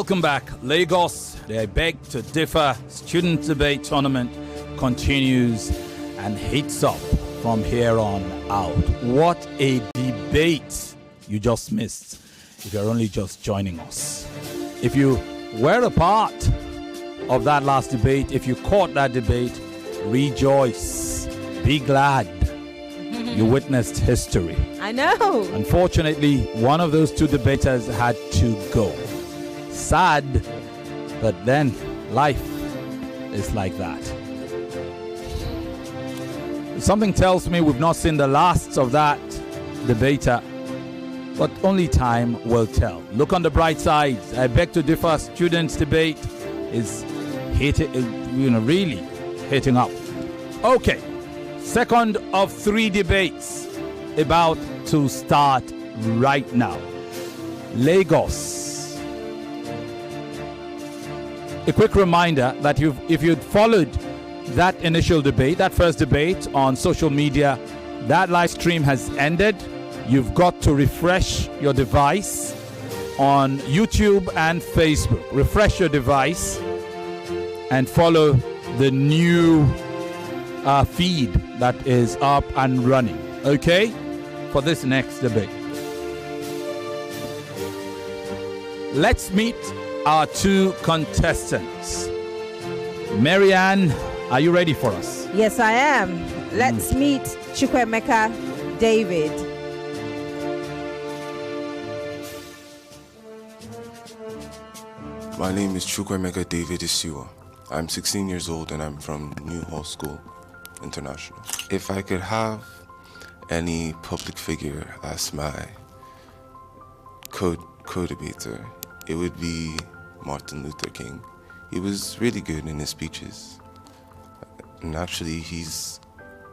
Welcome back. Lagos, they beg to differ. Student debate tournament continues and heats up from here on out. What a debate you just missed if you're only just joining us. If you were a part of that last debate, if you caught that debate, rejoice. Be glad you witnessed history. I know. Unfortunately, one of those two debaters had to go. Sad, but then life is like that. Something tells me we've not seen the last of that debater, but only time will tell. Look on the bright side. I beg to differ. Students' debate is really hitting up. Okay, second of three debates about to start right now. Lagos. A quick reminder that if you'd followed that initial debate, that first debate on social media, that live stream has ended. You've got to refresh your device on YouTube and Facebook. Refresh your device and follow the new feed that is up and running, okay, for this next debate. Let's meet our two contestants. Maryann, are you ready for us? Yes, I am. Let's meet Chukwuemeka David. My name is Chukwuemeka David Isiuwa. I'm 16 years old and I'm from New Hall School International. If I could have any public figure as my co-debater, it would be Martin Luther King. He was really good in his speeches. And actually,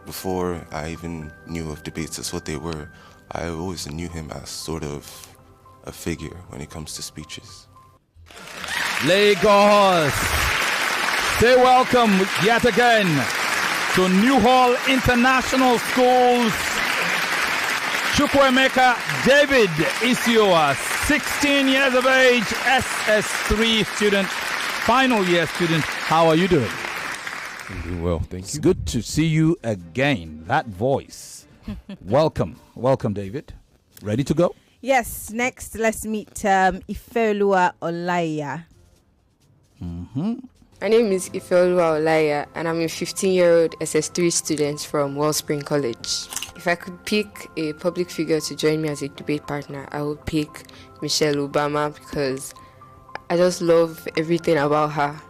before I even knew of debates as what they were, I always knew him as sort of a figure when it comes to speeches. Lagos, say welcome yet again to New Hall International School's Chukwuemeka David Isiuwa, 16 years of age, SS3 student, final year student. How are you doing? I'm doing well, thank you. It's good to see you again. That voice. Welcome, David. Ready to go? Yes, next let's meet Ifeoluwa Olaiya. My name is Ifeoluwa Olaiya and I'm a 15-year-old SS3 student from Wellspring College. If I could pick a public figure to join me as a debate partner, I would pick Michelle Obama because I just love everything about her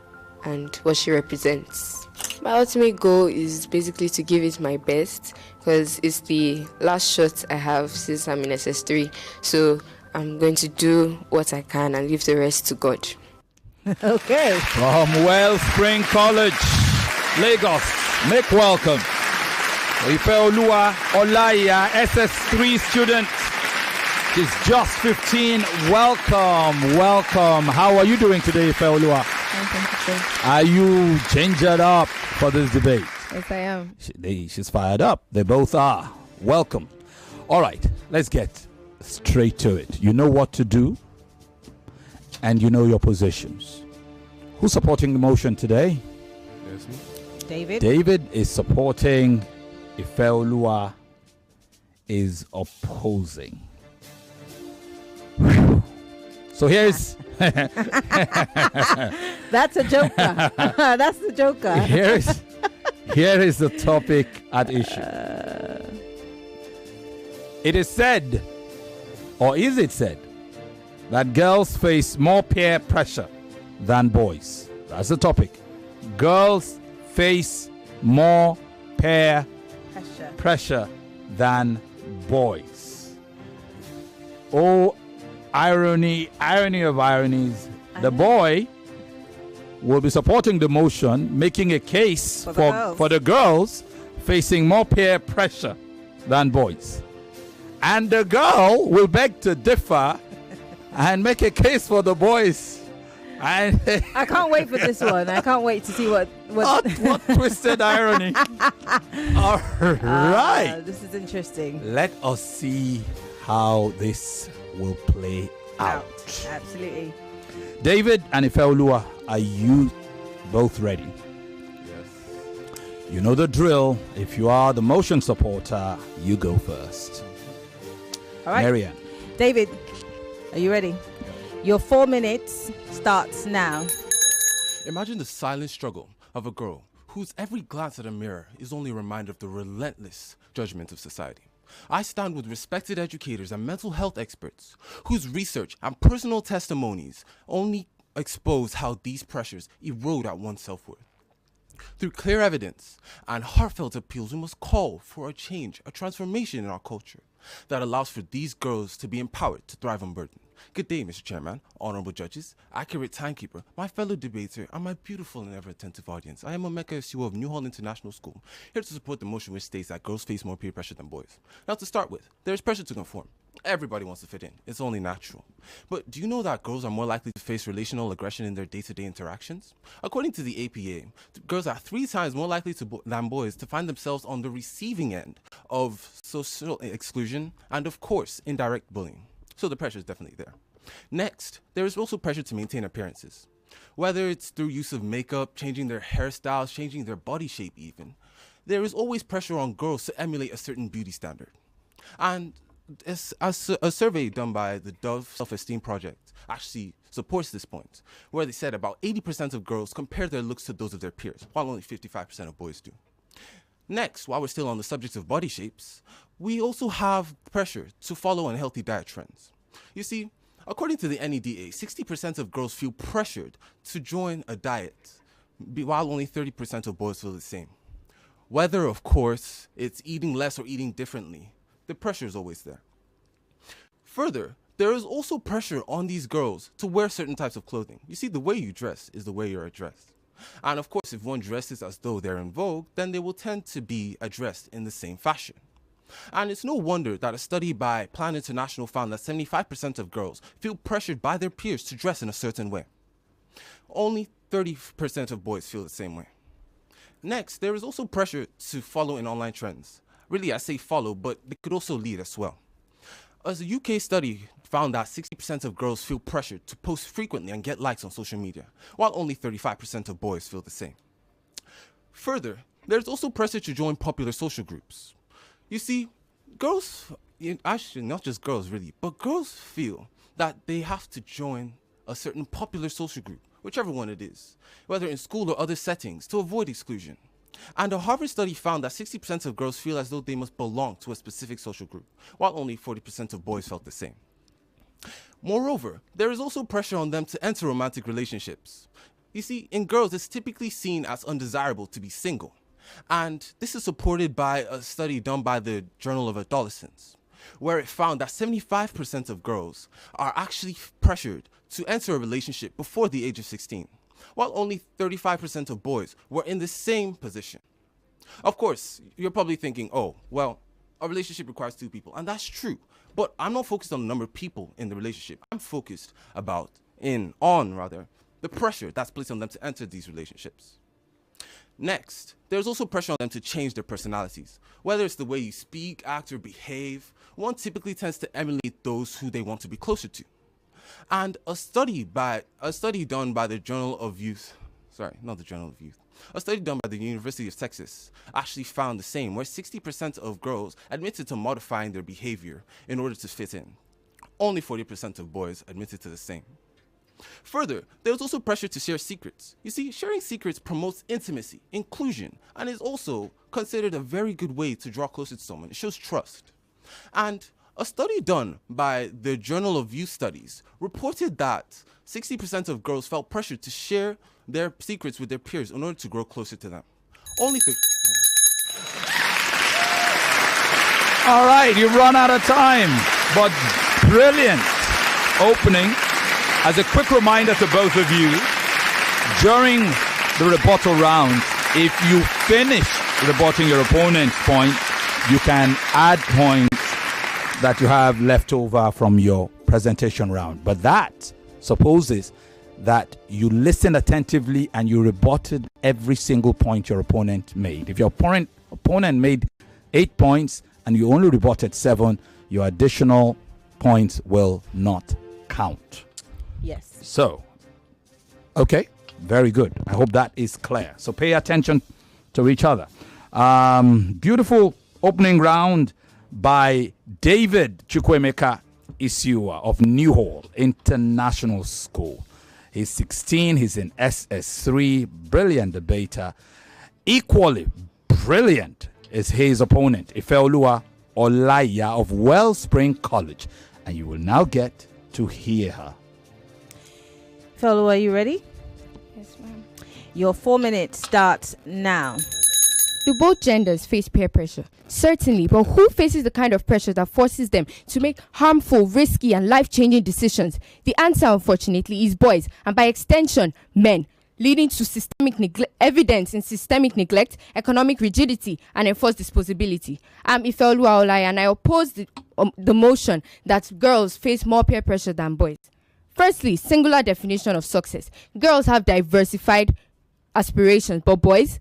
and what she represents. My ultimate goal is basically to give it my best because it's the last shot I have since I'm in SS3. So I'm going to do what I can and leave the rest to God. Okay. From Wellspring College, Lagos, make welcome Ifeoluwa Olaiya, SS3 student. She's just 15. Welcome. How are you doing today, Ifeoluwa? Thank you. Are you gingered up for this debate? Yes, I am. She's fired up. They both are. Welcome. All right, let's get straight to it. You know what to do, and you know your positions. Who's supporting the motion today? Yes, me. David. David is supporting. Ifeoluwa is opposing. So here's That's a joker. That's the joker. Here is the topic at issue. It is said, or is it said, that girls face more peer pressure than boys? That's the topic. Girls face more peer pressure than boys. Oh, irony of ironies. The boy will be supporting the motion, making a case for the girls facing more peer pressure than boys. And the girl will beg to differ and make a case for the boys. And I can't wait for this one. I can't wait to see what what twisted irony. All right. This is interesting. Let us see how this will play out. Absolutely. David and Ifeoluwa, are you both ready? Yes. You know the drill. If you are the motion supporter, you go first. All right. Maryann. David, are you ready? Your 4 minutes starts now. Imagine the silent struggle of a girl whose every glance at a mirror is only a reminder of the relentless judgment of society. I stand with respected educators and mental health experts whose research and personal testimonies only expose how these pressures erode at one's self-worth. Through clear evidence and heartfelt appeals, we must call for a change, a transformation in our culture that allows for these girls to be empowered to thrive unburdened. Good day, Mr. Chairman, honorable judges, accurate timekeeper, my fellow debater, and my beautiful and ever-attentive audience. I am Chukwuemeka Isiuwa of New Hall International School, here to support the motion which states that girls face more peer pressure than boys. Now, to start with, there is pressure to conform. Everybody wants to fit in. It's only natural. But do you know that girls are more likely to face relational aggression in their day-to-day interactions? According to the APA, girls are 3 times more likely than boys to find themselves on the receiving end of social exclusion and, of course, indirect bullying. So the pressure is definitely there. Next, there is also pressure to maintain appearances. Whether it's through use of makeup, changing their hairstyles, changing their body shape even, there is always pressure on girls to emulate a certain beauty standard. And as a survey done by the Dove Self-Esteem Project actually supports this point, where they said about 80% of girls compare their looks to those of their peers, while only 55% of boys do. Next, while we're still on the subject of body shapes, we also have pressure to follow unhealthy diet trends. You see, according to the NEDA, 60% of girls feel pressured to join a diet, while only 30% of boys feel the same. Whether, of course, it's eating less or eating differently, the pressure is always there. Further, there is also pressure on these girls to wear certain types of clothing. You see, the way you dress is the way you're addressed. And of course, if one dresses as though they're in vogue, then they will tend to be addressed in the same fashion. And it's no wonder that a study by Plan International found that 75% of girls feel pressured by their peers to dress in a certain way. Only 30% of boys feel the same way. Next, there is also pressure to follow in online trends. Really, I say follow, but they could also lead as well. As a UK study found that 60% of girls feel pressured to post frequently and get likes on social media, while only 35% of boys feel the same. Further, there's also pressure to join popular social groups. You see, girls, actually not just girls really, but girls feel that they have to join a certain popular social group, whichever one it is, whether in school or other settings, to avoid exclusion. And a Harvard study found that 60% of girls feel as though they must belong to a specific social group, while only 40% of boys felt the same. Moreover, there is also pressure on them to enter romantic relationships. You see, in girls, it's typically seen as undesirable to be single. And this is supported by a study done by the Journal of Adolescence, where it found that 75% of girls are actually pressured to enter a relationship before the age of 16, while only 35% of boys were in the same position. Of course, you're probably thinking, oh, well, a relationship requires 2 people, and that's true. But I'm not focused on the number of people in the relationship. I'm focused on the pressure that's placed on them to enter these relationships. Next, there's also pressure on them to change their personalities. Whether it's the way you speak, act, or behave, one typically tends to emulate those who they want to be closer to. And a study done by the a study done by the University of Texas actually found the same, where 60% of girls admitted to modifying their behavior in order to fit in. Only 40% of boys admitted to the same. Further, there was also pressure to share secrets. You see, sharing secrets promotes intimacy, inclusion, and is also considered a very good way to draw closer to someone. It shows trust. And a study done by the Journal of Youth Studies reported that 60% of girls felt pressured to share their secrets with their peers in order to grow closer to them. Only 30%. All right, you've run out of time, but brilliant opening. As a quick reminder to both of you, during the rebuttal round, if you finish rebutting your opponent's point, you can add points that you have left over from your presentation round. But that supposes that you listened attentively and you rebutted every single point your opponent made. If your opponent made 8 points and you only rebutted 7, your additional points will not count. Yes. So, Okay, very good. I hope that is clear. So pay attention to each other. Beautiful opening round by David Chukwuemeka Isiuwa of Newhall International School. He's 16. He's in SS3. Brilliant debater. Equally brilliant is his opponent, Ifeoluwa Olaiya of Wellspring College. And you will now get to hear her. Ifeoluwa, are you ready? Yes, ma'am. Your 4 minutes starts now. Do both genders face peer pressure? Certainly, but who faces the kind of pressure that forces them to make harmful, risky, and life-changing decisions? The answer, unfortunately, is boys, and by extension, men, leading to evidence in systemic neglect, economic rigidity, and enforced disposability. I'm Ifeoluwa Olaiya, and I oppose the motion that girls face more peer pressure than boys. Firstly, singular definition of success. Girls have diversified aspirations, but boys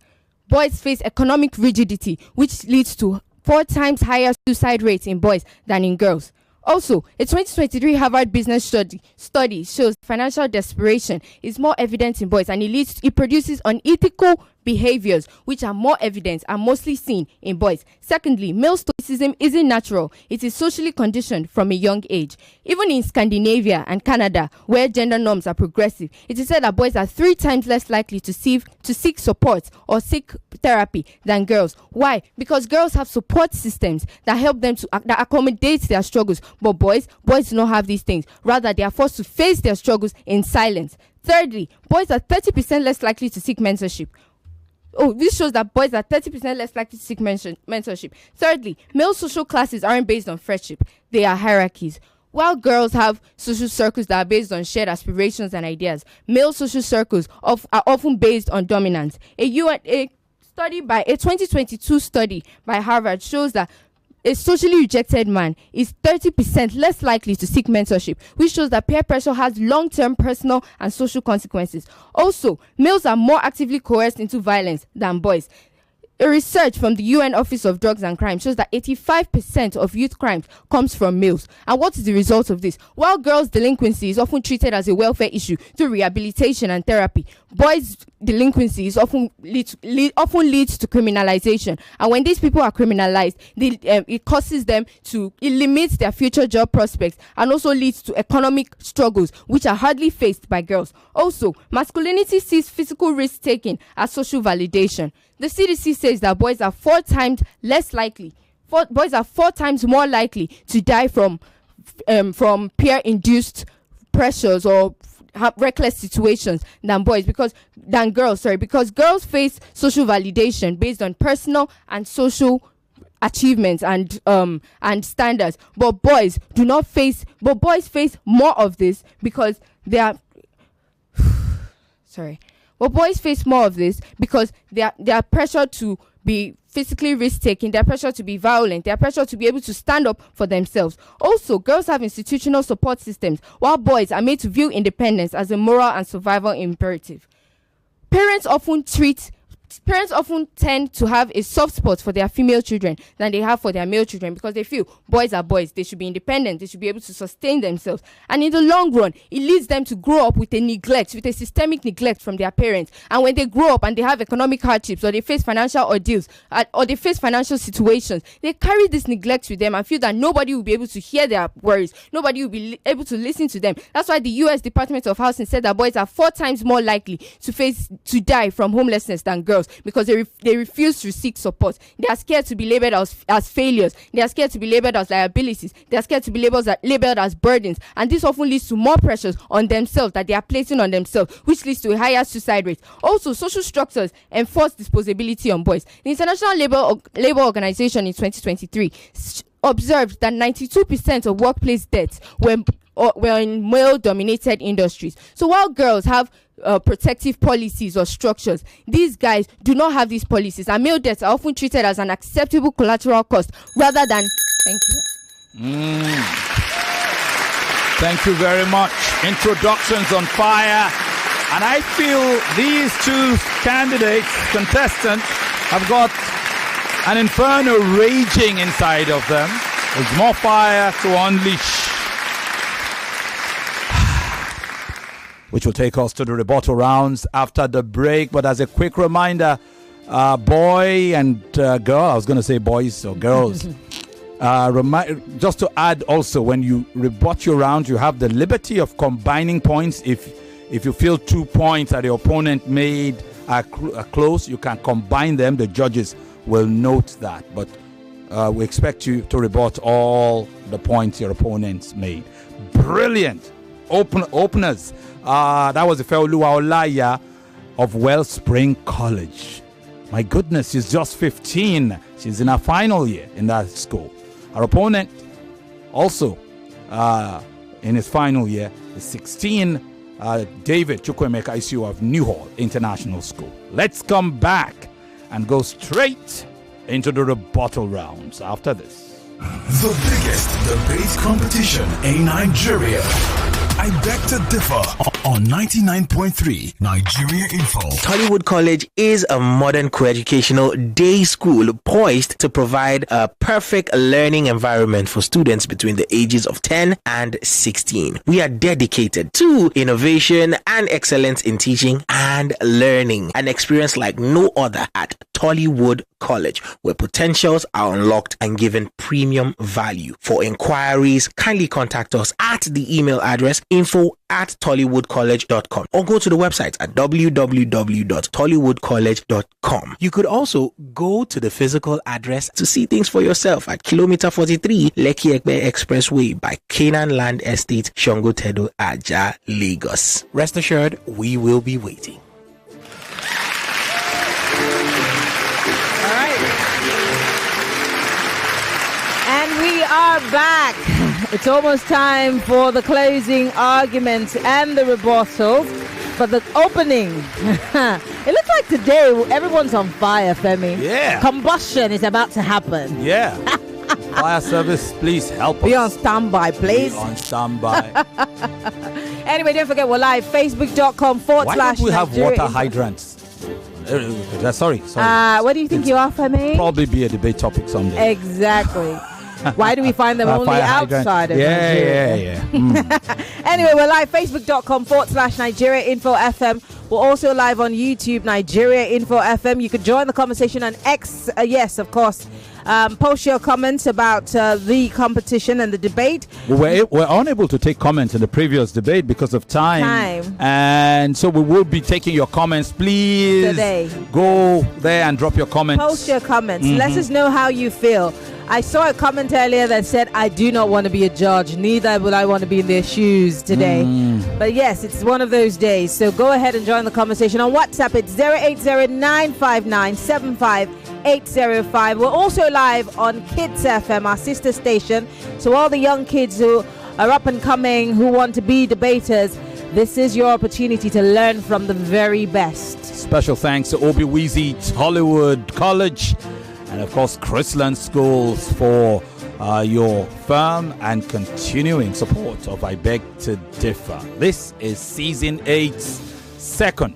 face economic rigidity, which leads to 4 times higher suicide rates in boys than in girls. Also, a 2023 Harvard Business study shows financial desperation is more evident in boys, and it produces unethical behaviors which are more evident and mostly seen in boys. Secondly, male stoicism isn't natural. It is socially conditioned from a young age. Even in Scandinavia and Canada, where gender norms are progressive, it is said that boys are 3 times less likely to seek support or seek therapy than girls. Why? Because girls have support systems that help them that accommodate their struggles, but boys do not have these things. Rather, they are forced to face their struggles in silence. Thirdly, boys are 30% less likely to seek mentorship. This shows that boys are 30% less likely to seek mentorship. Thirdly, male social classes aren't based on friendship. They are hierarchies. While girls have social circles that are based on shared aspirations and ideas, male social circles are often based on dominance. A 2022 study by Harvard shows that a socially rejected man is 30% less likely to seek mentorship, which shows that peer pressure has long-term personal and social consequences. Also, males are more actively coerced into violence than boys. A research from the UN Office of Drugs and Crime shows that 85% of youth crimes comes from males. And what is the result of this? While girls' delinquency is often treated as a welfare issue through rehabilitation and therapy, boys' delinquency is often leads to criminalization. And when these people are criminalized, it limits their future job prospects and also leads to economic struggles, which are hardly faced by girls. Also, masculinity sees physical risk-taking as social validation. The CDC says that boys are 4 times more likely to die from peer-induced pressures or reckless situations than girls, because girls face social validation based on personal and social achievements and standards, but boys face more of this because they are But boys face more of this because they are pressured to be physically risk-taking, they are pressured to be violent, they are pressured to be able to stand up for themselves. Also, girls have institutional support systems, while boys are made to view independence as a moral and survival imperative. Parents often tend to have a soft spot for their female children than they have for their male children because they feel boys are boys, they should be independent, they should be able to sustain themselves. And in the long run, it leads them to grow up with a systemic neglect from their parents. And when they grow up and they have economic hardships or they face financial ordeals or they face financial situations, they carry this neglect with them and feel that nobody will be able to hear their worries, nobody will be able to listen to them. That's why the US Department of Housing said that boys are 4 times more likely to die from homelessness than girls, because they refuse to seek support. They are scared to be labeled as failures. They are scared to be labeled as liabilities. They are scared to be labeled as burdens. And this often leads to more pressures on themselves that they are placing on themselves, which leads to a higher suicide rate. Also, social structures enforce disposability on boys. The International Labour Organization in 2023 observed that 92% of workplace deaths were in male-dominated industries. So while girls have protective policies or structures, these guys do not have these policies, and male deaths are often treated as an acceptable collateral cost rather than... Thank you. Thank you very much. Introductions on fire. And I feel these 2 contestants have got an inferno raging inside of them. There's more fire to unleash. which will take us to the rebuttal rounds after the break. But as a quick reminder, boy and girl, I was going to say boys or girls. Just to add also, when you rebut your round, you have the liberty of combining points. If you feel 2 points that the opponent made are close, you can combine them. The judges will note that. But we expect you to rebut all the points your opponents made. Brilliant openers. That was Ifeoluwa Olaiya of Wellspring College. My goodness, she's just 15. She's in her final year in that school. Our opponent also in his final year is 16. David Chukwuemeka Isiuwa of Newhall International School. Let's come back and go straight into the rebuttal rounds after this. The biggest debate competition in Nigeria. I beg to differ on 99.3 Nigeria Info. Tollywood College is a modern co-educational day school poised to provide a perfect learning environment for students between the ages of 10 and 16. We are dedicated to innovation and excellence in teaching and learning. An experience like no other at Tollywood College, where potentials are unlocked and given premium value. For inquiries, kindly contact us at the email address info@tollywoodcollege.com or go to the website at www.tollywoodcollege.com. You could also go to the physical address to see things for yourself at kilometer 43 Lekki Ekpe Expressway by Canaan Land Estate, Shongotedo, Aja, Lagos. Rest assured, we will be waiting. And we are back. It's almost time for the closing argument and the rebuttal. But the opening, it looks like today everyone's on fire, Femi. Yeah. Combustion is about to happen. Yeah. Fire service, please help us. Be on standby, please. Be on standby. Anyway, don't forget we're live. Facebook.com/. Why don't we have water hydrants? Sorry. What do you think you are, Femi? Probably be a debate topic someday. Exactly. Why do we find them only outside of Nigeria? Yeah. Anyway, we're live. Facebook.com/Nigeria Info FM. We're also live on YouTube, Nigeria Info FM. You can join the conversation on X. Yes, of course. Post your comments about the competition and the debate. We're unable to take comments in the previous debate because of time. And so we will be taking your comments. Please today, go there and drop your comments. Post your comments. Let us know how you feel. I saw a comment earlier that said, I do not want to be a judge. Neither will I want to be in their shoes today. But yes, it's one of those days. So go ahead and join the conversation. On WhatsApp, it's 080-959-75805. We're also live on Kids FM, our sister station. So all the young kids who are up and coming, who want to be debaters, this is your opportunity to learn from the very best. Special thanks to Obi-Weezy, Tollywood College, and of course Chrisland Schools for your firm and continuing support of I Beg to Differ. This is Season 8's second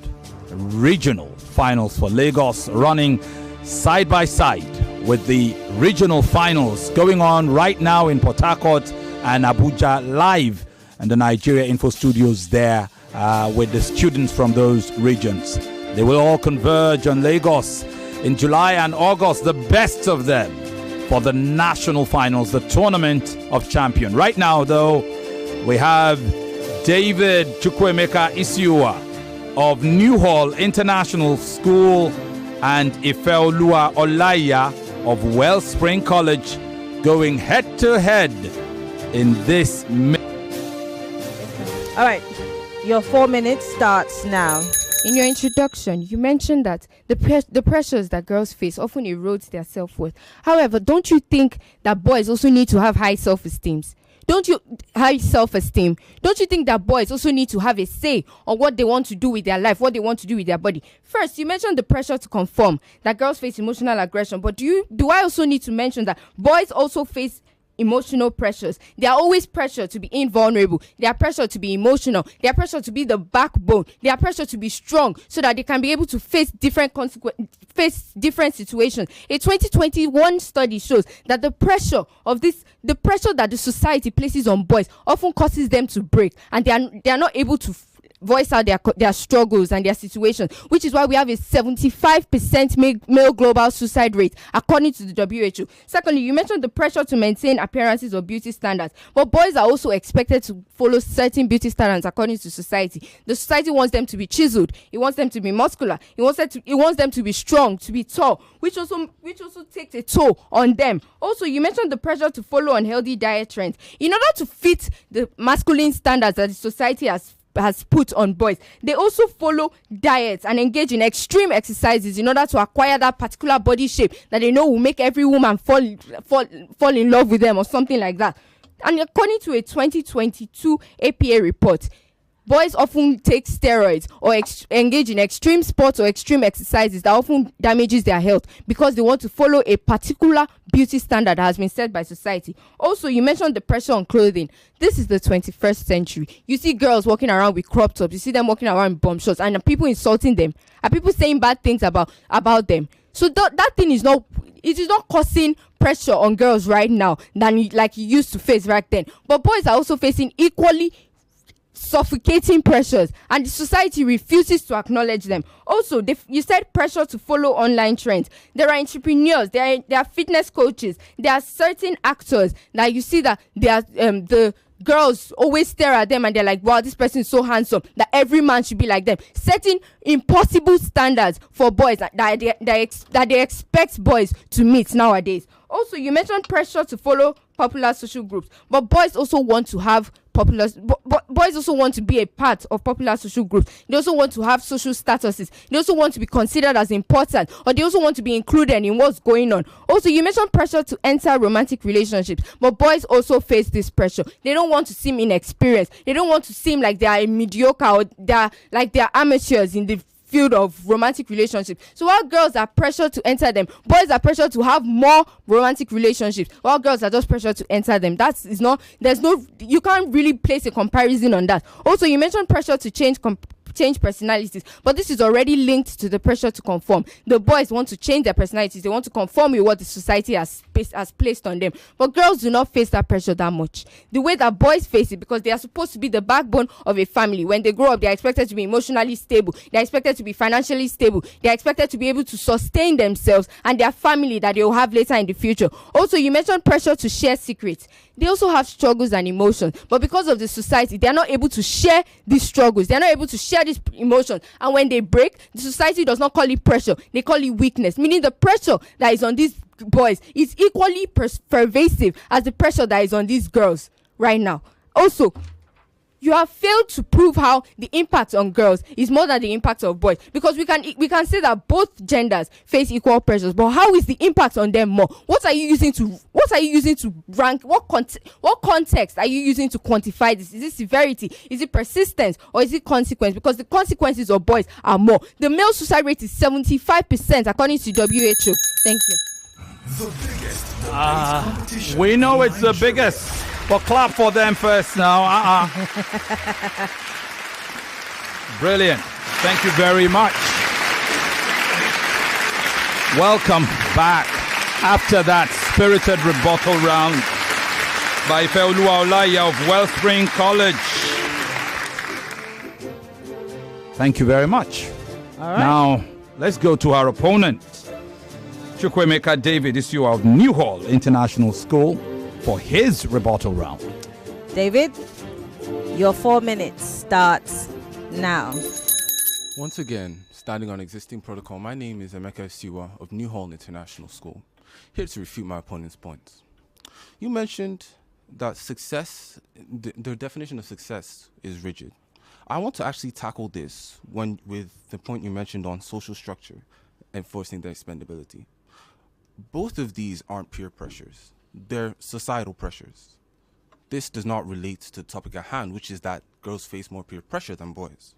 regional finals for Lagos, running side by side with the regional finals going on right now in Port Harcourt and Abuja, live in the Nigeria Info Studios there with the students from those regions. They will all converge on Lagos in July and August, the best of them, for the national finals, the Tournament of Champions. Right now, though, we have David Chukwuemeka Isiuwa of Newhall International School and Ifeoluwa Olaiya of Wellspring College going head-to-head in this. All right, your 4 minutes starts now. In your introduction, you mentioned that the pressures that girls face often erodes their self-worth. However, don't you think that boys also need to have high self-esteem? Don't you think that boys also need to have a say on what they want to do with their life, what they want to do with their body? First, you mentioned the pressure to conform, that girls face emotional aggression. But do I also need to mention that boys also face emotional pressures? They are always pressured to be invulnerable. They are pressured to be emotional. They are pressured to be the backbone. They are pressured to be strong so that they can be able to face different situations. A 2021 study shows that the pressure that the society places on boys often causes them to break, and they are not able to voice out their struggles and their situations, which is why we have a 75% male global suicide rate, according to the WHO. Secondly, you mentioned the pressure to maintain appearances or beauty standards, but boys are also expected to follow certain beauty standards according to society. The society wants them to be chiseled, it wants them to be muscular, it wants them to be strong, to be tall, which also takes a toll on them. Also, you mentioned the pressure to follow unhealthy diet trends in order to fit the masculine standards that the society has put on boys. They also follow diets and engage in extreme exercises in order to acquire that particular body shape that they know will make every woman fall in love with them or something like that. And according to a 2022 APA report, boys often take steroids or engage in extreme sports or extreme exercises that often damages their health because they want to follow a particular beauty standard that has been set by society. Also, you mentioned the pressure on clothing. This is the 21st century. You see girls walking around with crop tops. You see them walking around in bomb shorts, and are people insulting them? Are people saying bad things about them? So that thing is not causing pressure on girls right now than like you used to face back then. But boys are also facing equally suffocating pressures, and the society refuses to acknowledge them. Also, you said pressure to follow online trends. There are entrepreneurs, there are fitness coaches, there are certain actors that you see that they are the girls always stare at them and they're like, wow, this person is so handsome that every man should be like them, setting impossible standards for boys that they expect boys to meet nowadays. Also, you mentioned pressure to follow popular social groups, but boys also want to have boys also want to be a part of popular social groups. They also want to have social statuses. They also want to be considered as important, or they also want to be included in what's going on. Also, you mentioned pressure to enter romantic relationships, but boys also face this pressure. They don't want to seem inexperienced. They don't want to seem like they are mediocre or they are amateurs in the field of romantic relationships. So while girls are pressured to enter them, boys are pressured to have more romantic relationships, while girls are just pressured to enter them. You can't really place a comparison on that. Also, you mentioned pressure to change personalities, but this is already linked to the pressure to conform. The boys want to change their personalities. They want to conform with what the society has placed on them, but girls do not face that pressure that much the way that boys face it, because they are supposed to be the backbone of a family. When they grow up, they are expected to be emotionally stable, they are expected to be financially stable, they are expected to be able to sustain themselves and their family that they will have later in the future. Also, you mentioned pressure to share secrets. They also have struggles and emotions, but because of the society, they are not able to share these struggles, they are not able to share these emotions, and when they break, the society does not call it pressure, they call it weakness, meaning the pressure that is on these boys is equally pervasive as the pressure that is on these girls right now. Also, you have failed to prove how the impact on girls is more than the impact of boys, because we can say that both genders face equal pressures, but how is the impact on them more? What are you using to rank? What context are you using to quantify this? Is it severity? Is it persistence? Or is it consequence? Because the consequences of boys are more. The male suicide rate is 75% according to WHO. Thank you. The biggest We know it's the biggest. But clap for them first now. Brilliant. Thank you very much. Welcome back after that spirited rebuttal round by Ifeoluwa Olaiya of Wellspring College. Thank you very much. All right. Now, let's go to our opponent, Chukwuemeka David Isiuwa of Newhall International School, for his rebuttal round. David, your 4 minutes starts now. Once again, standing on existing protocol, my name is Emeka Isiuwa of Newhall International School, here to refute my opponent's points. You mentioned that success, the definition of success is rigid. I want to actually tackle this with the point you mentioned on social structure, enforcing the expendability. Both of these aren't peer pressures. They're societal pressures. This does not relate to the topic at hand, which is that girls face more peer pressure than boys.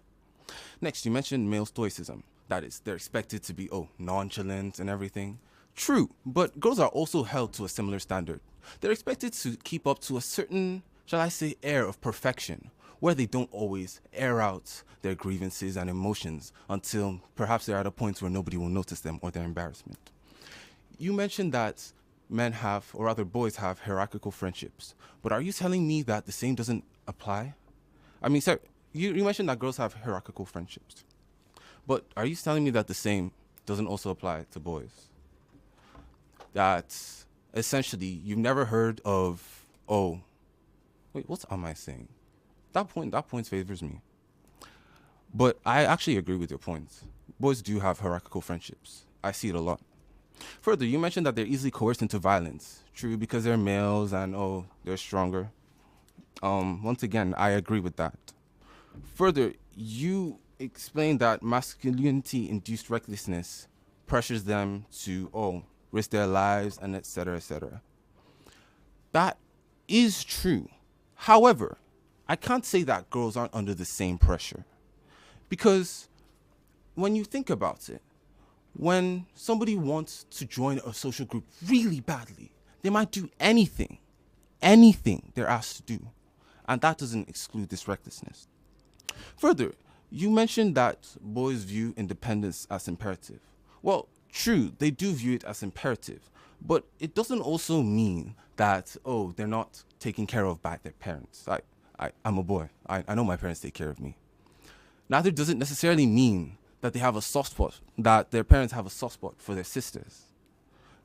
Next, you mentioned male stoicism. That is, they're expected to be, nonchalant and everything. True, but girls are also held to a similar standard. They're expected to keep up to a certain, shall I say, air of perfection, where they don't always air out their grievances and emotions until perhaps they're at a point where nobody will notice them or their embarrassment. You mentioned that men have, or rather boys have, hierarchical friendships. But are you telling me that the same doesn't apply? I mean, sir, you mentioned that girls have hierarchical friendships. But are you telling me that the same doesn't also apply to boys? That essentially you've never heard of, oh, wait, what am I saying? That point favors me. But I actually agree with your point. Boys do have hierarchical friendships. I see it a lot. Further, you mentioned that they're easily coerced into violence. True, because they're males and, they're stronger. Once again, I agree with that. Further, you explained that masculinity-induced recklessness pressures them to, risk their lives and et cetera, et cetera. That is true. However, I can't say that girls aren't under the same pressure. Because when you think about it, when somebody wants to join a social group really badly, they might do anything they're asked to do. And that doesn't exclude this recklessness. Further, you mentioned that boys view independence as imperative. Well, true, they do view it as imperative, but it doesn't also mean that, they're not taken care of by their parents. I'm a boy. I know my parents take care of me. Neither does it necessarily mean that they have a soft spot, that their parents have a soft spot for their sisters.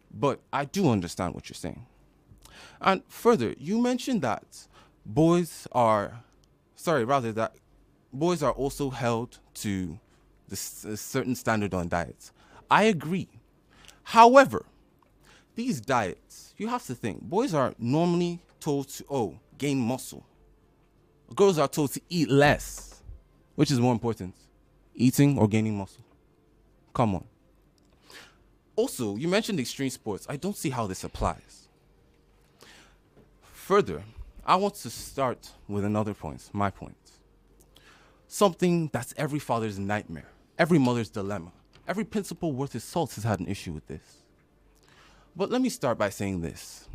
But I do understand what you're saying. And further, you mentioned that boys are also held to a certain standard on diets. I agree. However, these diets, you have to think, boys are normally told to, gain muscle. Girls are told to eat less. Which is more important, eating or gaining muscle? Come on. Also, you mentioned extreme sports. I don't see how this applies. Further, I want to start with another point, my point. Something that's every father's nightmare, every mother's dilemma. Every principal worth his salt has had an issue with this. But let me start by saying this.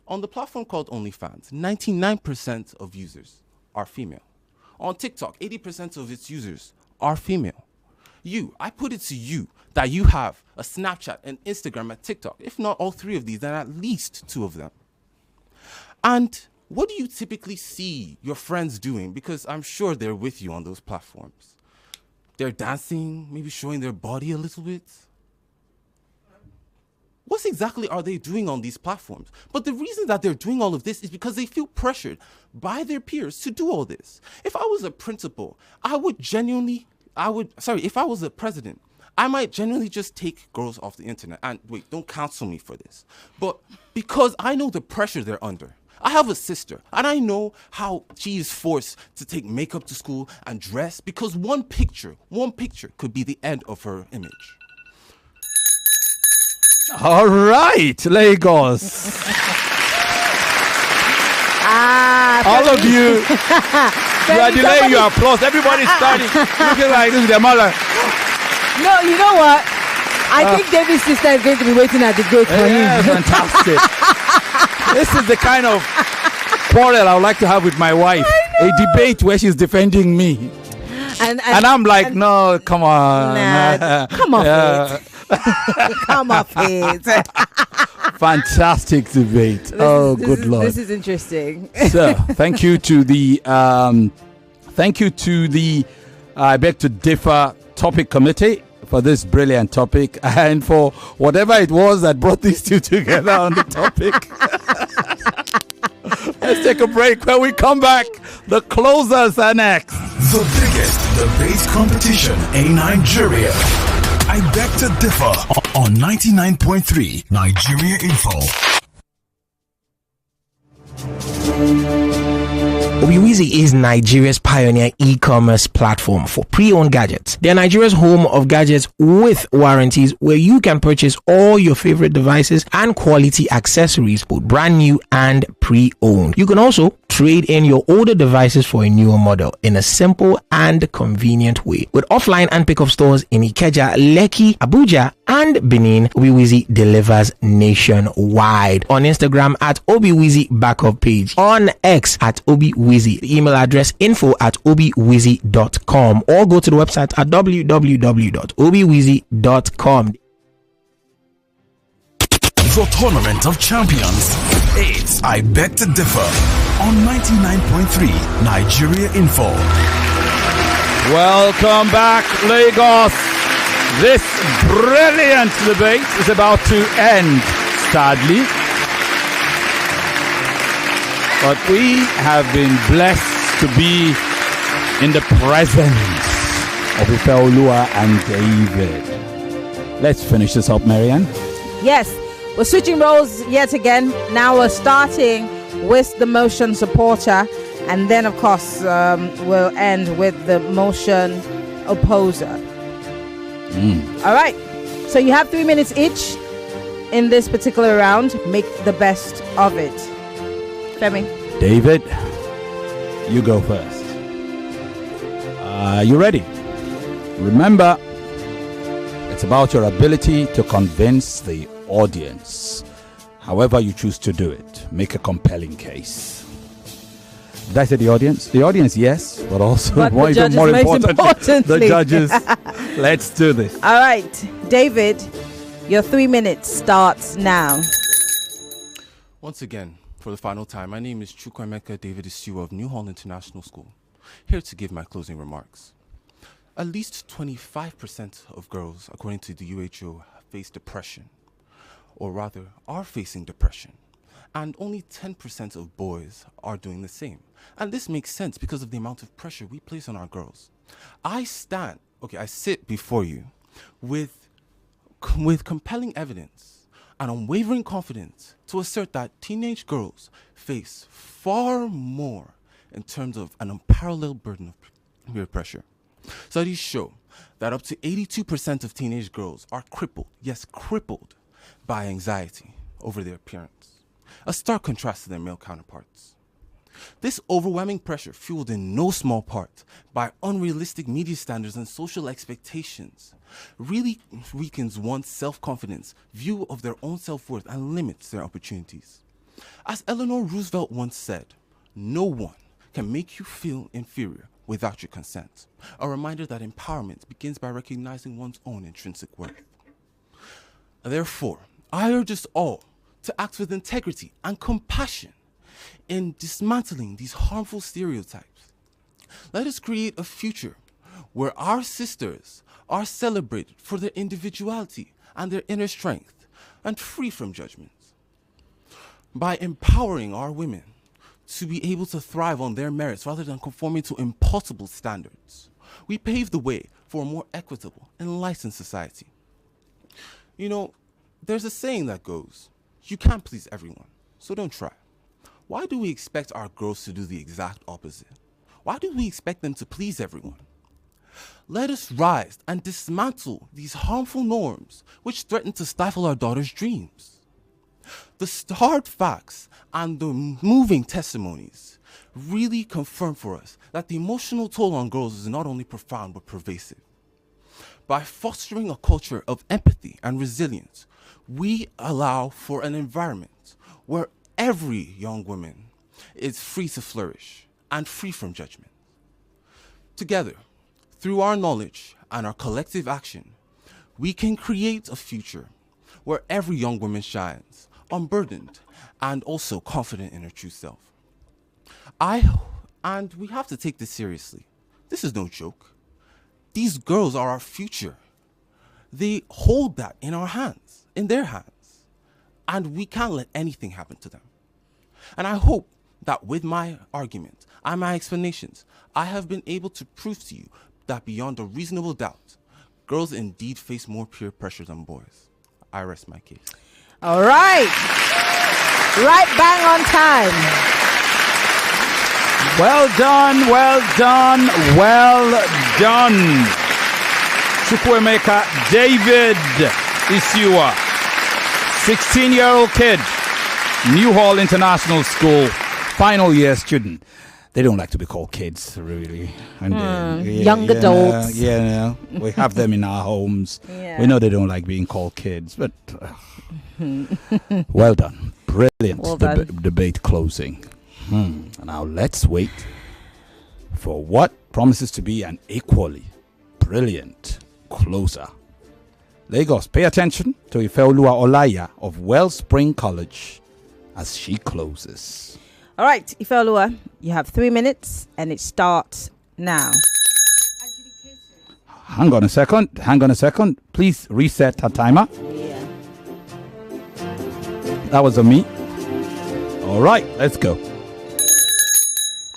On the platform called OnlyFans, 99% of users are female. On TikTok, 80% of its users are female. I put it to you that you have a Snapchat, an Instagram, and TikTok. If not all three of these, then at least two of them. And what do you typically see your friends doing? Because I'm sure they're with you on those platforms. They're dancing, maybe showing their body a little bit. What exactly are they doing on these platforms? But the reason that they're doing all of this is because they feel pressured by their peers to do all this. If I was a principal, if I was a president, I might genuinely just take girls off the internet. And wait, don't counsel me for this. But because I know the pressure they're under. I have a sister, and I know how she is forced to take makeup to school and dress because one picture could be the end of her image. All right, Lagos. All of you, you are delaying your applause. Everybody's starting looking like this. Their mother. No, you know what? I think David's sister is going to be waiting at the gate for him. Fantastic. This is the kind of quarrel I would like to have with my wife. A debate where she's defending me. And I'm like, no, come on. Come off it. Come off it. Fantastic debate. Good Lord. This is interesting. So, thank you to the I beg to differ topic committee for this brilliant topic and for whatever it was that brought these two together on the topic. Let's take a break. When we come back, the closers are next. The biggest debate competition in Nigeria. I beg to differ on 99.3 Nigeria Info. Obiwizi is Nigeria's pioneer e-commerce platform for pre-owned gadgets. They are Nigeria's home of gadgets with warranties where you can purchase all your favorite devices and quality accessories, both brand new and pre-owned. You can also trade in your older devices for a newer model in a simple and convenient way. With offline and pickup stores in Ikeja, Lekki, Abuja, and Benin, Obiwizi delivers nationwide. On Instagram at Obiwizi Backup Page. On X at Obiwizi. The email address info@obiwizi.com or go to the website at www.obiwizi.com. The Tournament of Champions. It's I Beg to Differ on 99.3 Nigeria Info. Welcome back, Lagos. This brilliant debate is about to end, sadly. But we have been blessed to be in the presence of Ifeoluwa and David. Let's finish this up, Maryann. Yes, we're switching roles yet again. Now we're starting with the motion supporter, and then, of course, we'll end with the motion opposer. All right. So you have 3 minutes each in this particular round. Make the best of it. Femi. David, you go first. You ready? Remember, it's about your ability to convince the audience. However you choose to do it, make a compelling case. Did I say the audience? The audience, yes, but also But more, the judges, more most importantly, the importantly. judges. Let's do this. All right, David, your 3 minutes starts now. Once again, for the final time, my name is Chukwuemeka David Isiuwa of New Hall International School, here to give my closing remarks. At least 25% of girls, according to the WHO, face depression, or rather are facing depression. And only 10% of boys are doing the same. And this makes sense because of the amount of pressure we place on our girls. I sit before you with compelling evidence and unwavering confidence to assert that teenage girls face far more in terms of an unparalleled burden of peer pressure. Studies show that up to 82% of teenage girls are crippled, yes, crippled, by anxiety over their appearance. A stark contrast to their male counterparts. This overwhelming pressure, fueled in no small part by unrealistic media standards and social expectations, really weakens one's self-confidence, view of their own self-worth, and limits their opportunities. As Eleanor Roosevelt once said, no one can make you feel inferior without your consent. A reminder that empowerment begins by recognizing one's own intrinsic worth. Therefore, I urge us all to act with integrity and compassion in dismantling these harmful stereotypes. Let us create a future where our sisters are celebrated for their individuality and their inner strength and free from judgments. By empowering our women to be able to thrive on their merits rather than conforming to impossible standards, we pave the way for a more equitable and enlightened society. You know, there's a saying that goes, you can't please everyone, so don't try. Why do we expect our girls to do the exact opposite? Why do we expect them to please everyone? Let us rise and dismantle these harmful norms which threaten to stifle our daughters' dreams. The hard facts and the moving testimonies really confirm for us that the emotional toll on girls is not only profound but pervasive. By fostering a culture of empathy and resilience, we allow for an environment where every young woman is free to flourish and free from judgment. Together, through our knowledge and our collective action, we can create a future where every young woman shines, unburdened, and also confident in her true self. And we have to take this seriously. This is no joke. These girls are our future. They hold that in our hands, in their hands, and we can't let anything happen to them. And I hope that with my argument and my explanations, I have been able to prove to you that beyond a reasonable doubt, girls indeed face more peer pressure than boys. I rest my case. All right. Right bang on time. Well done, well done, well done. Chukwuemeka David Isiuwa, 16-year-old kid, New Hall International School, final year student. They don't like to be called kids, really. And young adults. We have them in our homes. Yeah. We know they don't like being called kids, but well done. Brilliant Well done. debate closing. Now let's wait for what promises to be an equally brilliant closer. Lagos, pay attention to Ifeoluwa Olaiya of Wellspring College as she closes. All right, Ifeoluwa, you have 3 minutes and it starts now. As you hang on a second. Please reset our timer. Yeah. That was on me. All right, let's go.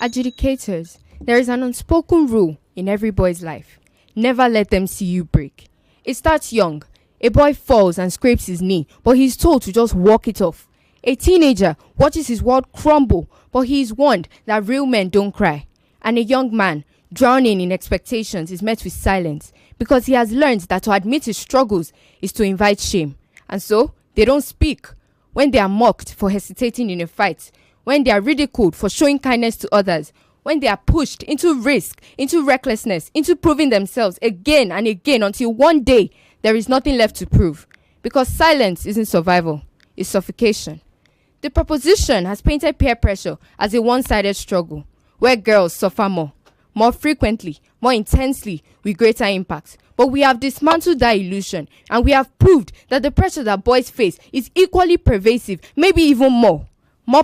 Adjudicators, there is an unspoken rule in every boy's life. Never let them see you break. It starts young. A boy falls and scrapes his knee, but he's told to just walk it off. A teenager watches his world crumble, but he is warned that real men don't cry. And a young man, drowning in expectations, is met with silence because he has learned that to admit his struggles is to invite shame. And so, they don't speak. When they are mocked for hesitating in a fight, when they are ridiculed for showing kindness to others, when they are pushed into risk, into recklessness, into proving themselves again and again until one day there is nothing left to prove. Because silence isn't survival, it's suffocation. The proposition has painted peer pressure as a one-sided struggle, where girls suffer more frequently, more intensely, with greater impact. But we have dismantled that illusion, and we have proved that the pressure that boys face is equally pervasive, maybe even more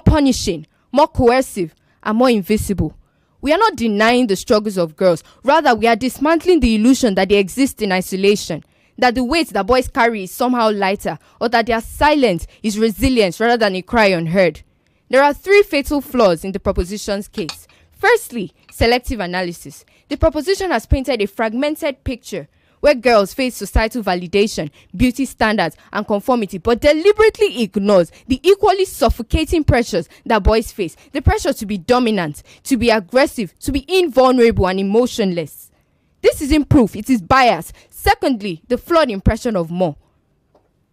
punishing, more coercive, and more invisible. We are not denying the struggles of girls. Rather, we are dismantling the illusion that they exist in isolation, that the weight that boys carry is somehow lighter, or that their silence is resilience rather than a cry unheard. There are 3 fatal flaws in the proposition's case. Firstly, selective analysis. The proposition has painted a fragmented picture where girls face societal validation, beauty standards, and conformity, but deliberately ignores the equally suffocating pressures that boys face. The pressure to be dominant, to be aggressive, to be invulnerable and emotionless. This isn't proof, it is bias. Secondly, the flawed impression of more.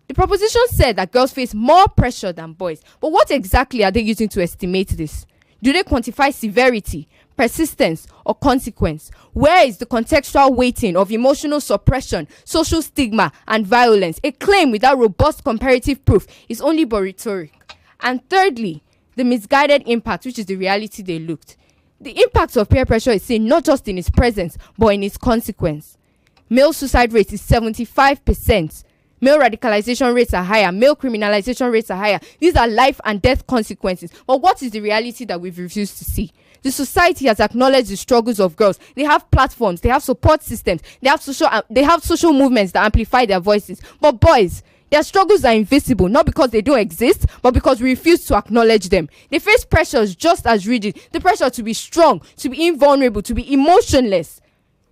The proposition said that girls face more pressure than boys, but what exactly are they using to estimate this? Do they quantify severity, persistence, or consequence? Where is the contextual weighting of emotional suppression, social stigma, and violence? A claim without robust comparative proof is only but rhetoric. And thirdly, the misguided impact, which is the reality they looked. The impact of peer pressure is seen not just in its presence, but in its consequence. Male suicide rate is 75%. Male radicalization rates are higher. Male criminalization rates are higher. These are life and death consequences. But what is the reality that we've refused to see? The society has acknowledged the struggles of girls. They have platforms. They have support systems. They have social movements that amplify their voices. But boys, their struggles are invisible, not because they don't exist, but because we refuse to acknowledge them. They face pressures just as rigid. The pressure to be strong, to be invulnerable, to be emotionless.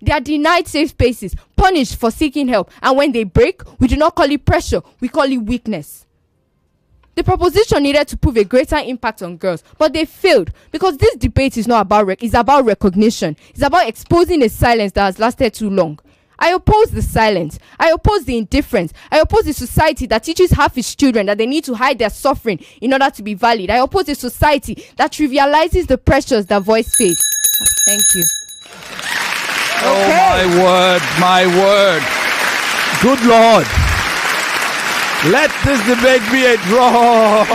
They are denied safe spaces, punished for seeking help, and when they break, we do not call it pressure, we call it weakness. The proposition needed to prove a greater impact on girls, but they failed because this debate is not about it's about recognition. It's about exposing a silence that has lasted too long. I oppose the silence. I oppose the indifference. I oppose the society that teaches half its children that they need to hide their suffering in order to be valid. I oppose a society that trivializes the pressures that voice face. Thank you. Okay. Oh, my word. Good Lord. Let this debate be a draw.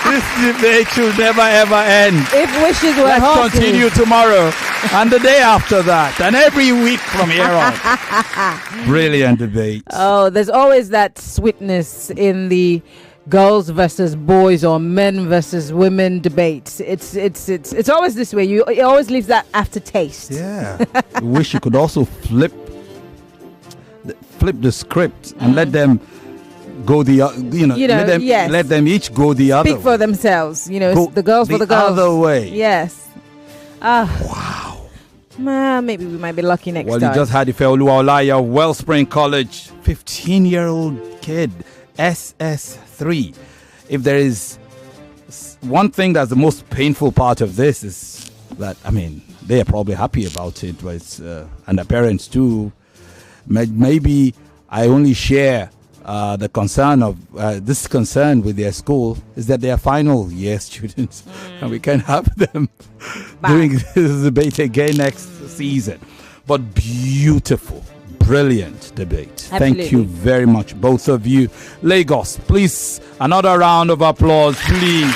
This debate should never ever end. If wishes were Let's horses. continue tomorrow and the day after that and every week from here on. Brilliant debate. Oh, there's always that sweetness in the girls versus boys or men versus women debates. It's always this way. It always leaves that aftertaste. Yeah. I wish you could also flip the script and let them go let them each go the other Speak for themselves. The girls for the girls. Other way. Yes. Wow. Maybe we might be lucky next time. Well, you just had Ifeoluwa Olaiya of Wellspring College, 15-year-old kid, SS3. If there is one thing that's the most painful part of this is that, they are probably happy about it, but it's, and the parents too. Maybe I only share the concern of this concern with their school is that they are final year students and we can't have them doing this debate again next season. But beautiful, brilliant debate. Absolutely. Thank you very much, both of you. Lagos, please, another round of applause, please.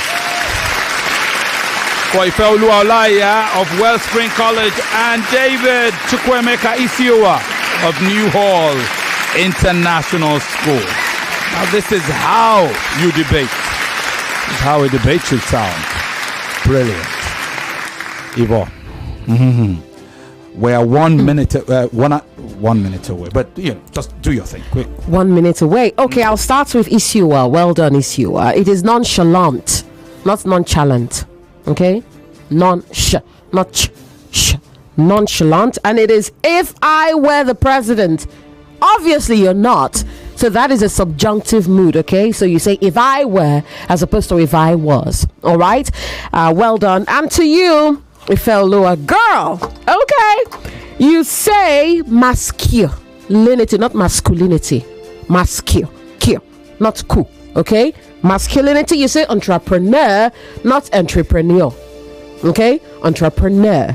For Ifeoluwa Olaiya of Wellspring College and David Chukwuemeka Isiuwa of New Hall International School. Now this is how you debate. This is how a debate should sound. Brilliant. Ivo. We're 1 minute, 1 minute away. But, just do your thing, quick. 1 minute away. Okay, I'll start with Isiuwa. Well done, Isiuwa. It is nonchalant, not nonchalant. Okay? Not sh. Nonchalant. And it is if I were the president. Obviously, you're not. So that is a subjunctive mood, okay? So you say if I were as opposed to if I was. All right? Well done. And to you, Ifeoluwa, girl, okay? You say masculinity, not masculinity. Masculine, not cool, okay? Masculinity, you say entrepreneur, not entrepreneur, okay? Entrepreneur,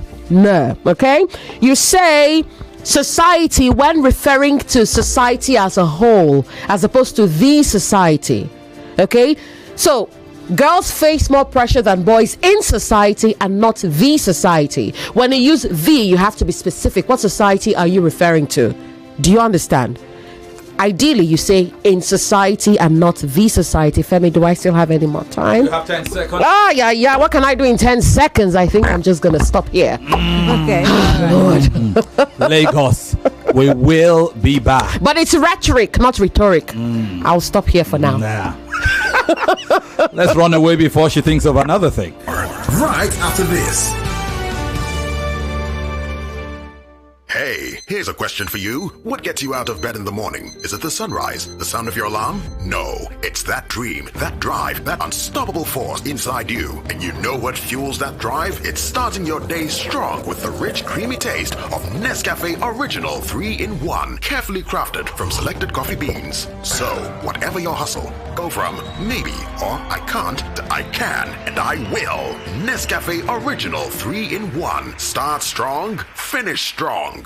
okay? You say society when referring to society as a whole, as opposed to the society, okay? So girls face more pressure than boys in society and not the society. When you use the, you have to be specific. What society are you referring to? Do you understand? Ideally, you say in society and not the society. Femi, do I still have any more time? You have 10 seconds. Yeah. What can I do in 10 seconds? I think I'm just going to stop here. Okay. Lord. Lagos, we will be back. But it's rhetoric, not rhetoric. I'll stop here for now. Nah. Let's run away before she thinks of another thing. Right after this. Hey, here's a question for you. What gets you out of bed in the morning? Is it the sunrise? The sound of your alarm? No, it's that dream, that drive, that unstoppable force inside you. And you know what fuels that drive? It's starting your day strong with the rich, creamy taste of Nescafe Original 3-in-1, carefully crafted from selected coffee beans. So, whatever your hustle, go from maybe or I can't to I can and I will. Nescafe Original 3-in-1. Start strong, finish strong.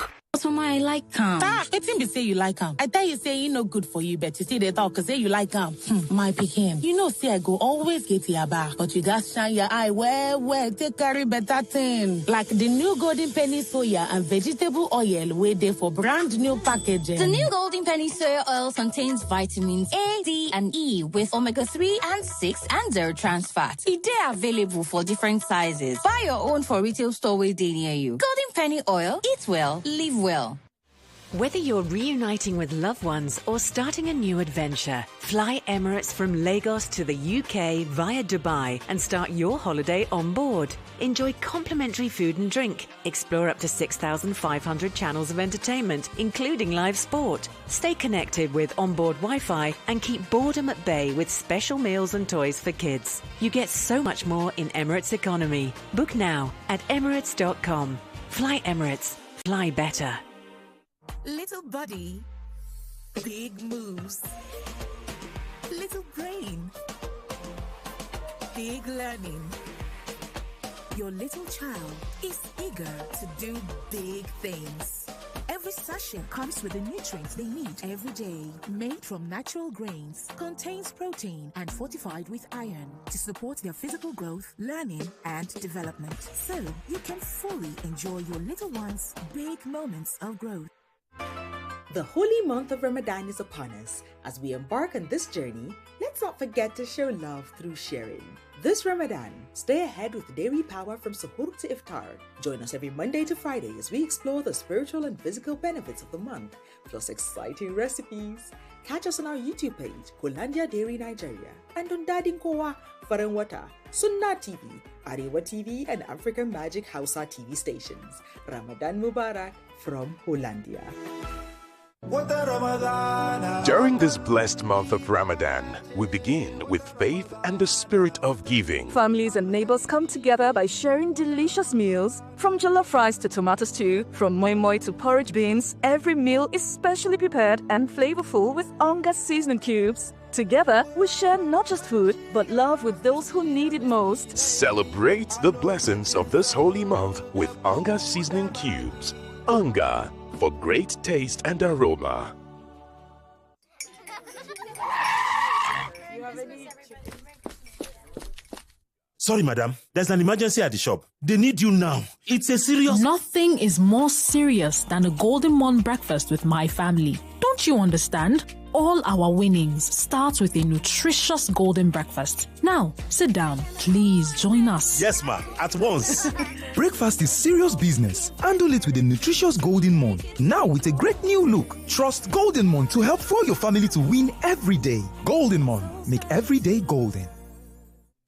I like calm. It's him be say you like calm. I tell you say no good for you, but you see they talk say you like calm. My pikin. You know say I go always get your back, but you got shine your eye where take carry better thing. Like the new Golden Penny soya and vegetable oil where they for brand new packaging. The new Golden Penny soya oil contains vitamins A, D, and E with omega-3 and 6 and 0 trans fat. It is available for different sizes. Buy your own for retail store where they near you. Golden Penny oil. Eat well, live well. Whether you're reuniting with loved ones or starting a new adventure, fly Emirates from Lagos to the UK via Dubai and start your holiday on board. Enjoy complimentary food and drink. Explore up to 6,500 channels of entertainment, including live sport. Stay connected with onboard Wi-Fi and keep boredom at bay with special meals and toys for kids. You get so much more in Emirates Economy. Book now at emirates.com. Fly Emirates. Fly better. Little body, big moves. Little brain, big learning. Your little child is eager to do big things. Every sachet comes with the nutrients they need every day. Made from natural grains, contains protein and fortified with iron to support their physical growth, learning, and development. So you can fully enjoy your little one's big moments of growth. The holy month of Ramadan is upon us. As we embark on this journey, let's not forget to show love through sharing. This Ramadan, stay ahead with dairy power from suhoor to iftar. Join us every Monday to Friday as we explore the spiritual and physical benefits of the month, plus exciting recipes. Catch us on our YouTube page, Hollandia Dairy Nigeria, and on Dadin Kowa, Faranwata, Sunna TV, Arewa TV, and African Magic Hausa TV stations. Ramadan Mubarak from Hollandia. During this blessed month of Ramadan, we begin with faith and the spirit of giving. Families and neighbors come together by sharing delicious meals. From jollof rice to tomato stew, from moi moi to porridge beans, every meal is specially prepared and flavorful with Onga seasoning cubes. Together, we share not just food, but love with those who need it most. Celebrate the blessings of this holy month with Onga seasoning cubes. Onga, for great taste and aroma. Sorry, madam. There's an emergency at the shop. They need you now. It's a serious... Nothing is more serious than a Golden Morn breakfast with my family. Don't you understand? All our winnings start with a nutritious golden breakfast. Now, sit down. Please join us. Yes, ma. At once. Breakfast is serious business. Handle it with a nutritious Golden Morn. Now with a great new look. Trust Golden Morn to help fuel your family to win every day. Golden Morn. Make every day golden.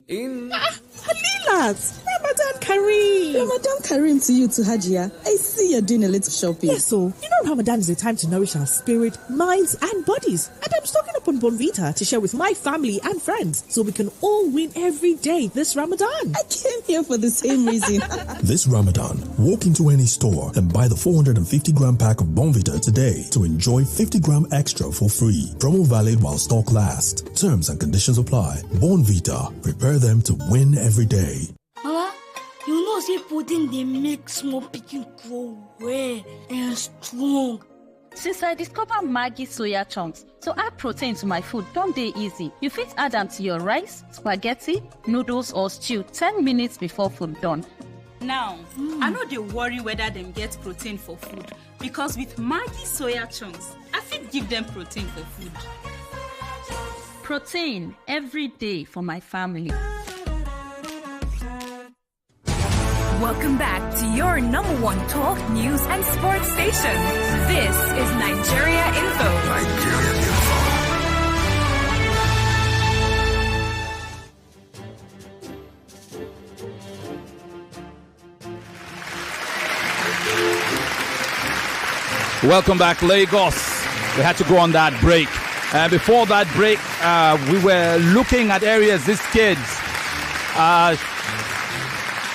Halilat, Ramadan Kareem. Ramadan Kareem to you too, Hajia. I see you're doing a little shopping. Yes, so you know Ramadan is a time to nourish our spirit, minds, and bodies. And I'm stocking up on Bonvita to share with my family and friends so we can all win every day this Ramadan. I came here for the same reason. This Ramadan, walk into any store and buy the 450-gram pack of Bonvita today to enjoy 50-gram extra for free. Promo valid while stock lasts. Terms and conditions apply. Bonvita. Prepare them to win every day. Mama, you know say pudding they make small pikin grow well and strong. Since I discovered Maggi soya chunks, to add protein to my food don't dey easy. You fit add them to your rice, spaghetti, noodles or stew 10 minutes before food done. Now, I know they worry whether them get protein for food because with Maggi soya chunks, I fit give them protein for food. Protein every day for my family. Welcome back to your number one talk, news, and sports station. This is Nigeria Info. Nigeria Info. Welcome back, Lagos. We had to go on that break. Before that break, we were looking at areas these kids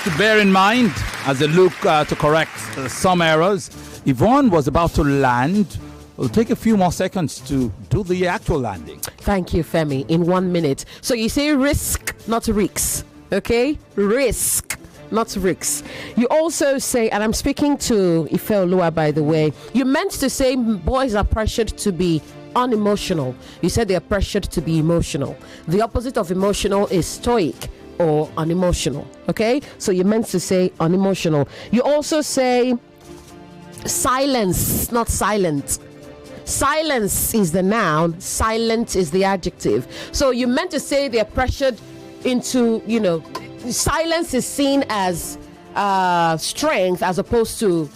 to bear in mind as they look to correct some errors. Yvonne was about to land. It'll take a few more seconds to do the actual landing. Thank you, Femi. In 1 minute. So you say risk, not risks. Okay? Risk, not risks. You also say, and I'm speaking to Ifeoluwa, by the way, you meant to say boys are pressured to be unemotional. You said they are pressured to be emotional. The opposite of emotional is stoic or unemotional. Okay? So you meant to say unemotional. You also say silence, not silent. Silence is the noun, silent is the adjective. So you meant to say they're pressured into, silence is seen as strength as opposed to,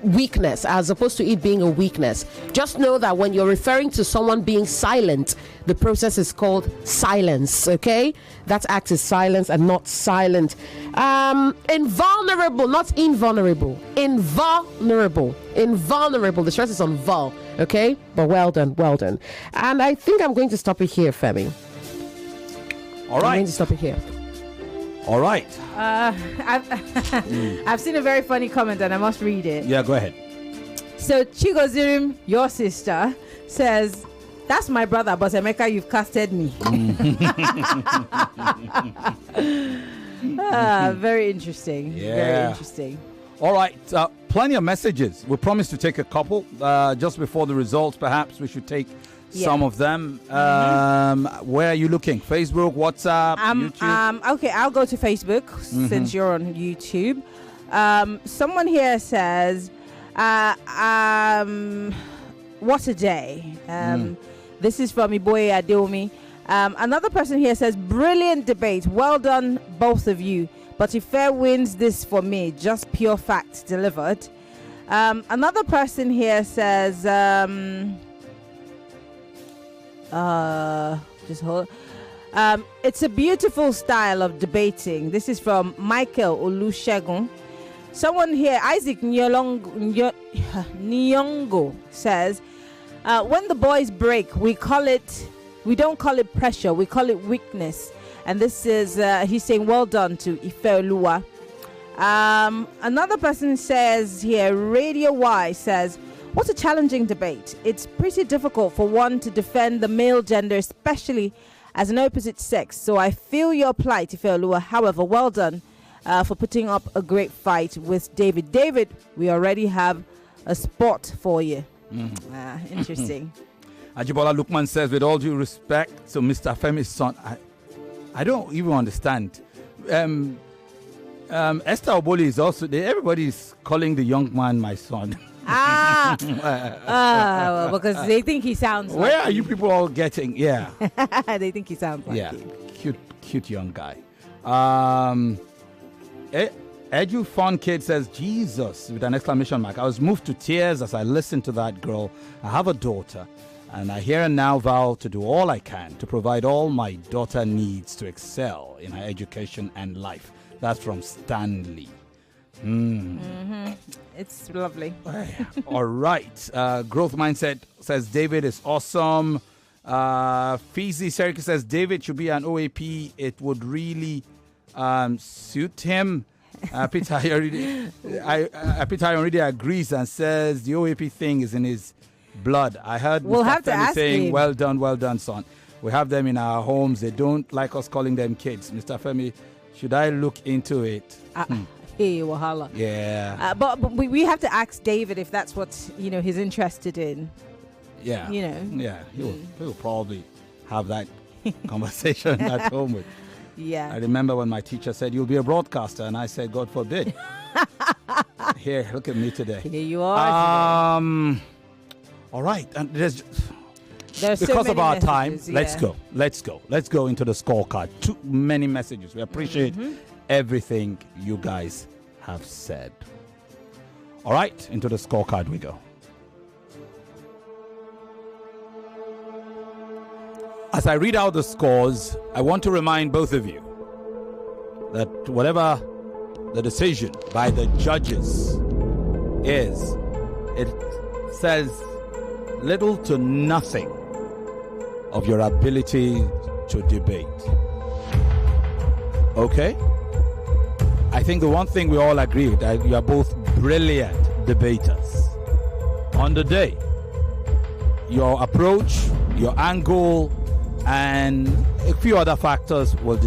weakness, as opposed to it being a weakness. Just know that when you're referring to someone being silent, the process is called silence, okay? That act is silence and not silent. Invulnerable, not invulnerable. Invulnerable. Invulnerable. The stress is on vul, okay? But well done, well done. And I think I'm going to stop it here, Femi. All right. I'm going to stop it here. All right. I've seen a very funny comment and I must read it. Yeah, go ahead. So Chigozirim, your sister, says, "That's my brother, but Emeka, you've casted me." Very interesting. Yeah. Very interesting. All right. Plenty of messages. We promised to take a couple just before the results. Perhaps we should take some of them. Where are you looking? Facebook, WhatsApp, YouTube? Okay, I'll go to Facebook since you're on YouTube. Someone here says, what a day. This is from Iboye Adeomi. Another person here says, brilliant debate. Well done, both of you. But if fair wins this for me, just pure facts delivered. Another person here says, just hold. It's a beautiful style of debating. This is from Michael Olusegun. Someone here, Isaac Nyongo, says, when the boys break, we don't call it pressure, we call it weakness. And this is, he's saying, well done to Ifeoluwa. Another person says here, Radio Y says, what a challenging debate. It's pretty difficult for one to defend the male gender, especially as an opposite sex. So I feel your plight, Ifeoluwa. However, well done for putting up a great fight with David. David, we already have a spot for you. Interesting. Ajibola Lukman says, with all due respect to Mr. Femi's son, I don't even understand. Esther Oboli is also there. Everybody's calling the young man my son. Because they think he sounds Where like are you people all getting? Yeah. They think he sounds like you. Cute young guy. Edu Fun Kid says, Jesus, with an exclamation mark. I was moved to tears as I listened to that girl. I have a daughter, and I hear now vow to do all I can to provide all my daughter needs to excel in her education and life. That's from Stanley. It's lovely. All right. Growth Mindset says David is awesome. Fizi Seriki says David should be an OAP. It would really suit him. Peter already agrees and says the OAP thing is in his blood. I heard we'll Mr. have to Femi ask saying, him. well done, son. We have them in our homes. They don't like us calling them kids. Mr. Femi, should I look into it? Hey, Wahala. Yeah. But we have to ask David if that's what he's interested in. Yeah. Yeah. He'll probably have that conversation at home with. Yeah. I remember when my teacher said, you'll be a broadcaster. And I said, God forbid. Here, look at me today. Here you are. All right. And there's so because of our time, yeah. let's go into the scorecard. Too many messages. We appreciate everything you guys have said. All right, into the scorecard we go. As I read out the scores, I want to remind both of you that whatever the decision by the judges is, it says little to nothing of your ability to debate. Okay? I think the one thing we all agree that you are both brilliant debaters. On the day, your approach, your angle, and a few other factors will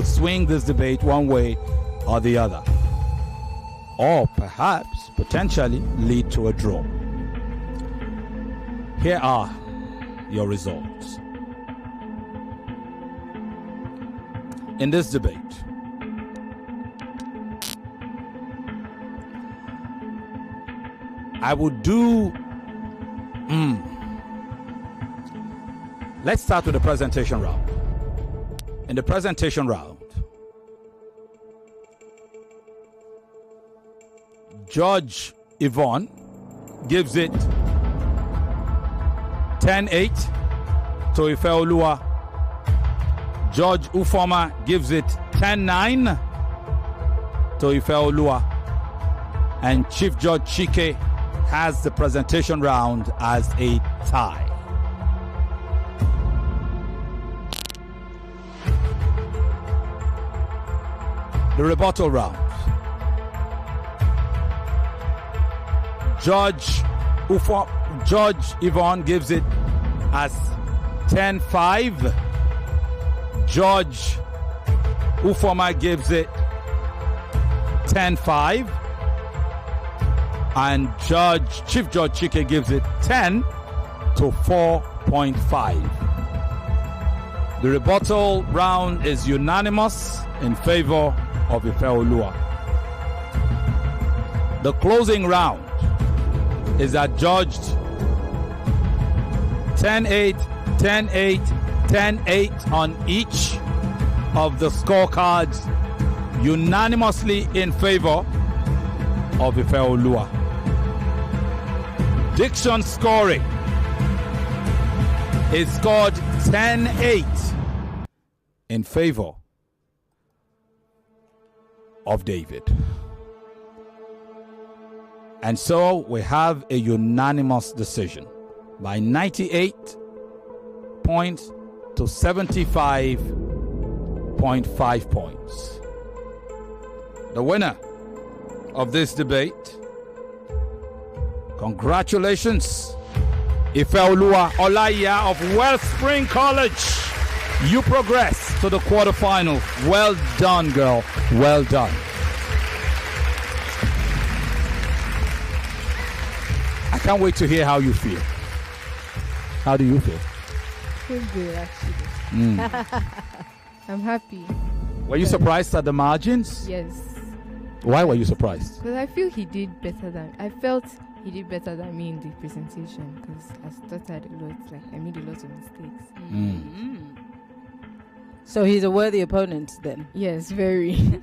swing this debate one way or the other. Or perhaps, potentially, lead to a draw. Here are your results. In this debate, I would do... Let's start with the presentation round. In the presentation round, Judge Yvonne gives it 10-8 to Ifeoluwa. Judge Ufoma gives it 10-9 to Ifeoluwa. And Chief Judge Chike has the presentation round as a tie. The rebuttal round. Judge Yvonne gives it as 10-5. Judge Ufoma gives it 10-5. And Chief Judge Chike gives it 10 to 4.5. The rebuttal round is unanimous in favor of Ifeoluwa. The closing round is adjudged 10-8, 10-8, 10-8 on each of the scorecards, unanimously in favor of Ifeoluwa. Diction scoring is scored 10-8 in favor of David. And so we have a unanimous decision by 98 points to 75.5 points. The winner of this debate, congratulations, Ifeoluwa Olaiya of Wellspring College. You progress to the quarterfinal. Well done, girl. Well done. I can't wait to hear how you feel. How do you feel? Feel good, actually. I'm happy. Were you surprised at the margins? Yes. Why were you surprised? Because I feel he did better than me in the presentation. Because I stuttered a lot. Like I made a lot of mistakes. So he's a worthy opponent then? Yes, very.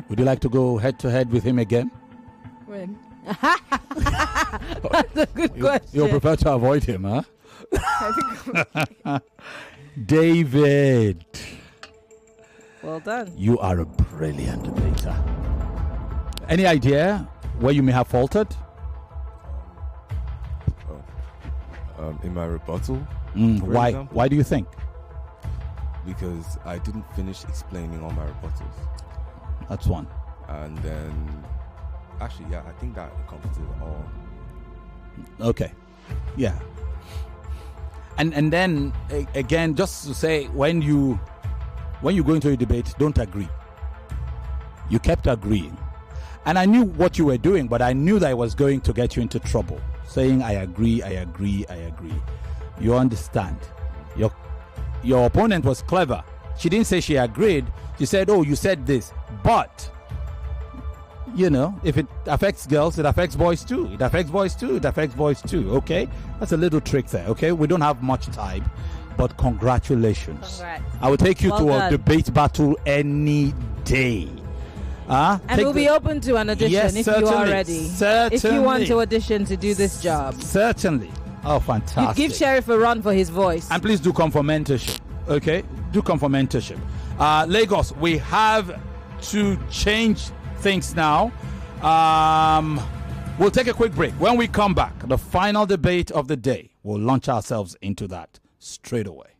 Would you like to go head to head with him again? When? That's a good question. You'll prefer to avoid him, huh? I think David. Well done. You are a brilliant debater. Any idea where you may have faltered? In my rebuttal. Why? Example? Why do you think? Because I didn't finish explaining all my rebuttals. That's one. And then, actually, yeah, I think that encompasses all. Okay. Yeah. And then again, just to say, when you go into a debate, don't agree. You kept agreeing, and I knew what you were doing, but I knew that it was going to get you into trouble. Saying I agree. You understand? Your opponent was clever. She didn't say she agreed. She said, "Oh, you said this, but." You know, if it affects girls, it affects boys too. It affects boys too. Okay, that's a little trick there. Okay, we don't have much time, but congratulations. Congrats. I will take you Well to done. a debate battle any day. And we'll be open to an audition Yes, if you are certainly. ready. Certainly. If you want to audition to do this job. Certainly. Oh, fantastic. You give Sheriff a run for his voice. And please do come for mentorship. Okay, do come for mentorship. Lagos, we have to change things now. We'll take a quick break. When we come back, the final debate of the day, we'll launch ourselves into that straight away.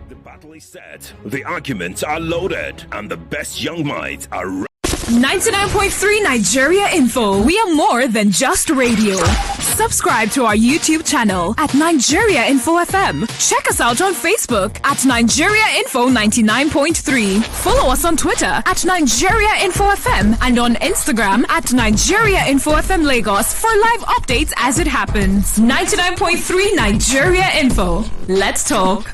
The battle is set, the arguments are loaded, and the best young minds are ready. 99.3 Nigeria Info. We are more than just radio. Subscribe to our YouTube channel at Nigeria Info FM. Check us out on Facebook at Nigeria Info 99.3. Follow us on Twitter at Nigeria Info FM and on Instagram at Nigeria Info FM Lagos for live updates as it happens. 99.3 Nigeria Info. Let's talk.